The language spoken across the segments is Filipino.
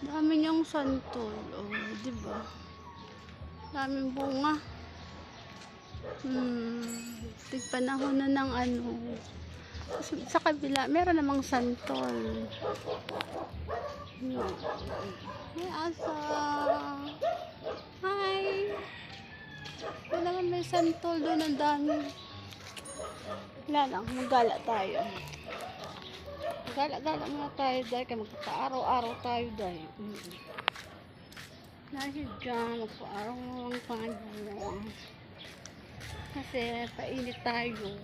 Dami niyang santol. Oh, di ba? Daming bunga. Tigpanahon na ng ano. Sa kabila, meron namang santol. Yan. May asa. Hi! Ito naman may santol doon, ang dami. Wala lang, maggala tayo. Gala-gala muna tayo dahil kaya magpapa-araw-araw tayo dahil. Dahil dyan, magpa-araw tayo. Kasi painit tayo.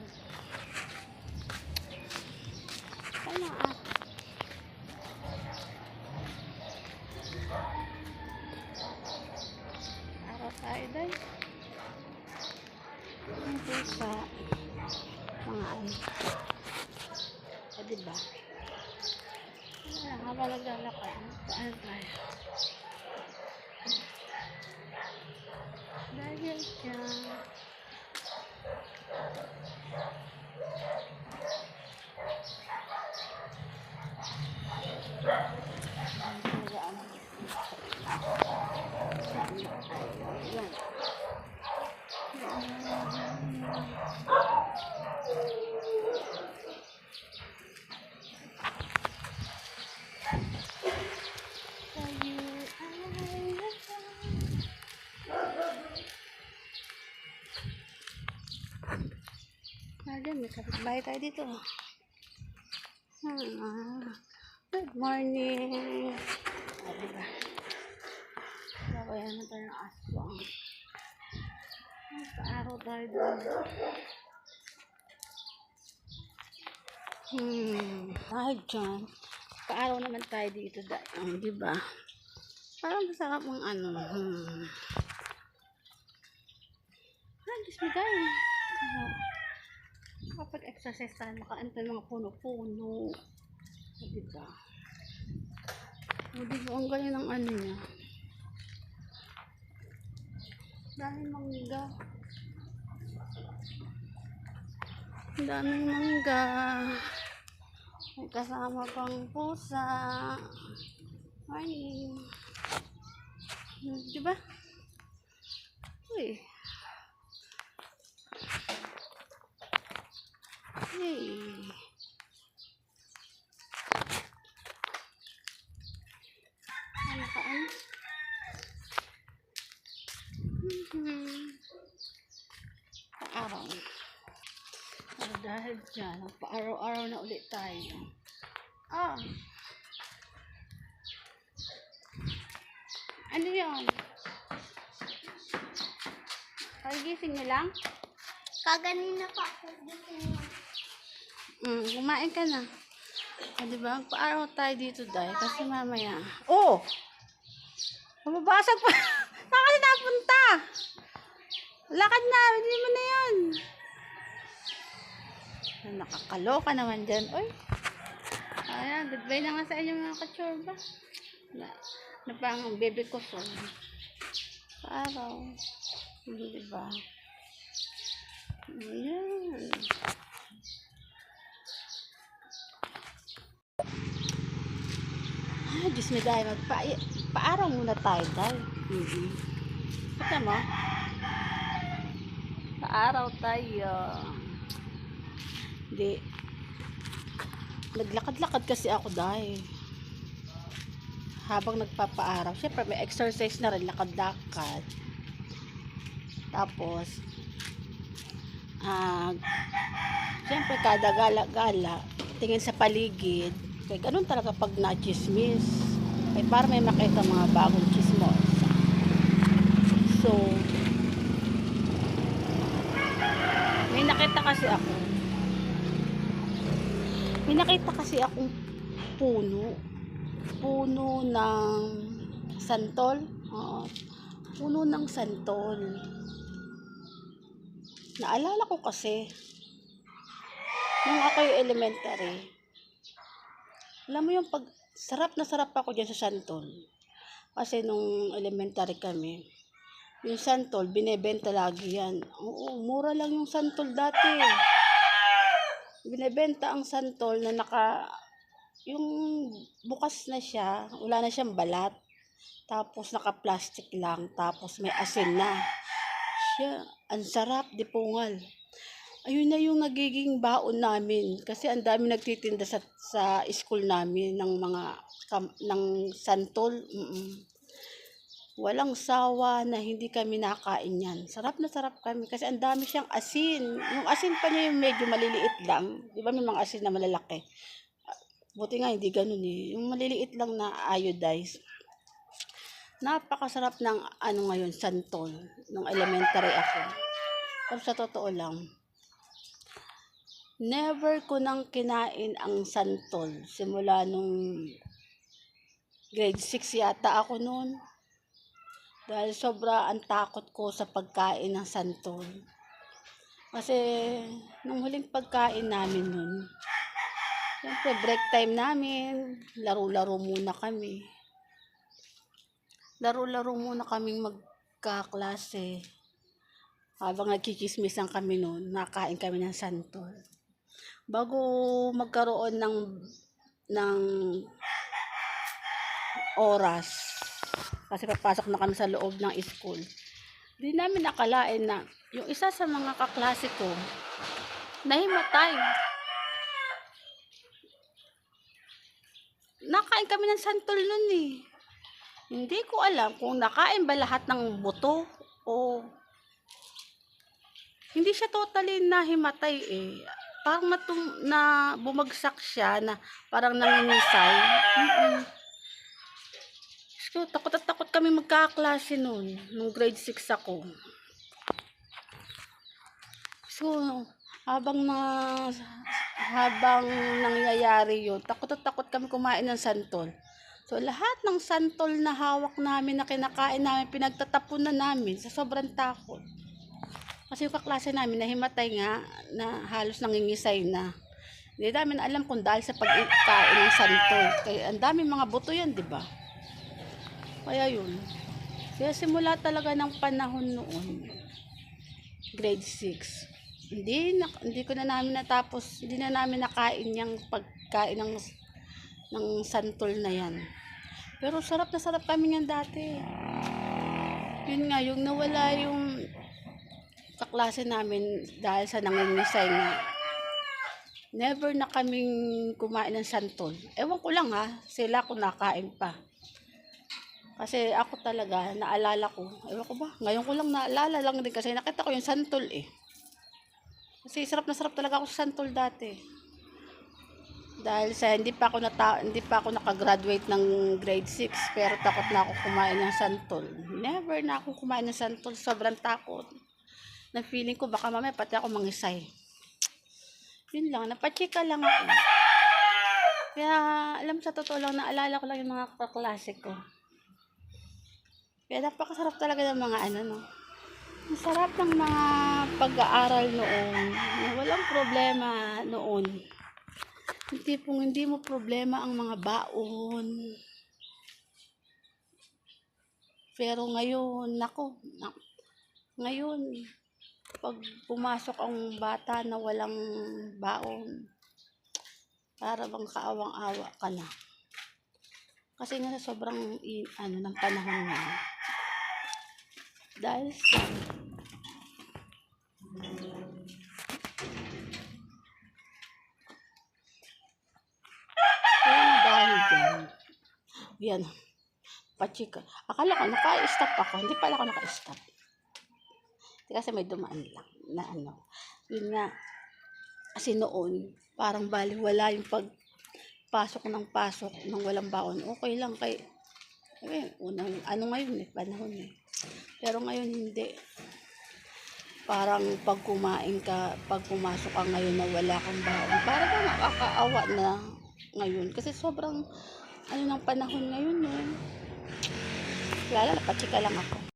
Kaya araw tayo dahil. Ito sa mga ano. O diba? Habang naglalakad, paano tayo? Dahil dyan. Ayan, may kapitbahay tayo dito. Good morning. Diba? Kaya na tayo ng aswang. Paaraw tayo doon. Ay, dyan. Paaraw naman tayo dito. Diba? Parang masarap ng ano. Diyos mo tayo. Kapag exercise tayo, makaantay mga puno-puno. Diba? Diba, ang galing ng ano niya. Daming mangga. Daming mangga. May kasama pang pusa. Ay. Diba? Uy. Hey. Ano ka ano? Paaraw. Dahil dyan, paaraw-araw na ulit tayo. Ano yun? Pagising niyo lang? Kaganina pa ako dito. Kumain ka na. Diba? Paaraw tayo dito dahil kasi mamaya. Oh! Mababasag pa. Saan kasi napunta? Lakad na. Hindi mo na yan. Nakakaloka naman dyan. Uy. Ayan. Goodbye na nga sa inyo mga kachorba. Na pang baby ko so. Paaraw. Diba? Ayan. Ay, Diyos me dahil paaraw muna tayo dahil. Kita mo? Paaraw tayo. Hindi. Naglakad-lakad kasi ako dahil. Habang nagpapaaraw. Siyempre may exercise na rin. Lakad-lakad. Tapos, siyempre kada gala-gala, tingin sa paligid. Kaya ganun talaga pag na-chismis. Kaya para may makita mga bagong chismos. So, may nakita kasi akong puno ng santol. Puno ng santol. Naalala ko kasi nung ako'y elementary, alam mo yung sarap na sarap ako dyan sa santol. Kasi nung elementary kami, yung santol, binebenta lagi yan. Oo, mura lang yung santol dati. Binebenta ang santol na yung bukas na siya, wala na siyang balat. Tapos naka-plastic lang, tapos may asin na. Siya, ang sarap, dipungal. Ayun na yung nagiging baon namin kasi ang dami nagtitinda sa school namin ng mga ng santol. Walang sawa na hindi kami nakain yan. Sarap na sarap kami kasi ang dami siyang asin. Yung asin pa niya yung medyo maliliit lang. Di ba may mga asin na malalaki? Buti nga hindi ganun eh. Yung maliliit lang na iodized. Napakasarap ng ano ngayon, santol. Nung elementary ako. Pero sa totoo lang, never ko nang kinain ang santol. Simula nung grade 6 yata ako noon. Dahil sobra ang takot ko sa pagkain ng santol. Kasi nung huling pagkain namin nun, siyempre break time namin, laro-laro muna kami. Laro-laro muna kaming magkaklase. Habang nagkikismisan kami noon, nakain kami ng santol. Bago magkaroon ng oras, kasi papasok na kami sa loob ng school, di namin nakalain na yung isa sa mga kaklase ko nahimatay. Nakain kami ng santol nun eh. Hindi ko alam kung nakain ba lahat ng buto o hindi siya totally nahimatay eh. Parang na bumagsak siya na parang nangingisay. So, takot at takot kami magkaklase noon, nung grade 6 ako. So, habang nangyayari yun, takot at takot kami kumain ng santol. So, lahat ng santol na hawak namin, na kinakain namin, pinagtatapon na namin sa sobrang takot. Kasi yung kaklase namin, nahimatay nga, na halos nangingisay na. Hindi namin alam kung dahil sa pagkain ng santol. Kaya ang daming mga buto yan, di ba? Kaya yun. Kaya simula talaga ng panahon noon, grade 6, hindi ko na namin natapos, hindi na namin nakain yung pagkain ng santol na yan. Pero sarap na sarap kami nga dati. Yun nga, yung nawala yung kaklase namin dahil sa nangingisay nga. Never na kaming kumain ng santol. Ewan ko lang ha, sila kung nakain pa. Kasi ako talaga, naalala ko, ewan ko ba, ngayon ko lang naalala lang din kasi nakita ko yung santol eh. Kasi sarap na sarap talaga ako sa santol dati. Dahil sa hindi pa ako nakagraduate ng grade 6, pero takot na ako kumain ng santol. Never na ako kumain ng santol, sobrang takot. Na feeling ko baka mamaya pati ako mangisay. Yun lang, napachika lang ako. Kaya alam sa totoo lang, naalala ko lang yung mga kaklase ko. Kaya napakasarap talaga ng mga no. Ang sarap ng mga pag-aaral noon. Walang problema noon. Hindi mo problema ang mga baon. Pero ngayon, ngayon, pag pumasok ang bata na walang baon, para bang kaawang-awa ka na. Kasi nga sobrang ng panahon na. Dahil sa dahil dyan, yan, pachika. Akala ko naka-stop ako, hindi pala ako naka-stop. Kasi may dumaan lang na yun nga, kasi noon parang baliwala yung pagpasok ng walang baon. Okay lang kay unang ngayon panahon eh. Pero ngayon hindi. Parang pag pumasok ka ngayon na wala kang baon, parang nakakaawa na ngayon kasi sobrang ng panahon ngayon eh. Lala napachika lang ako.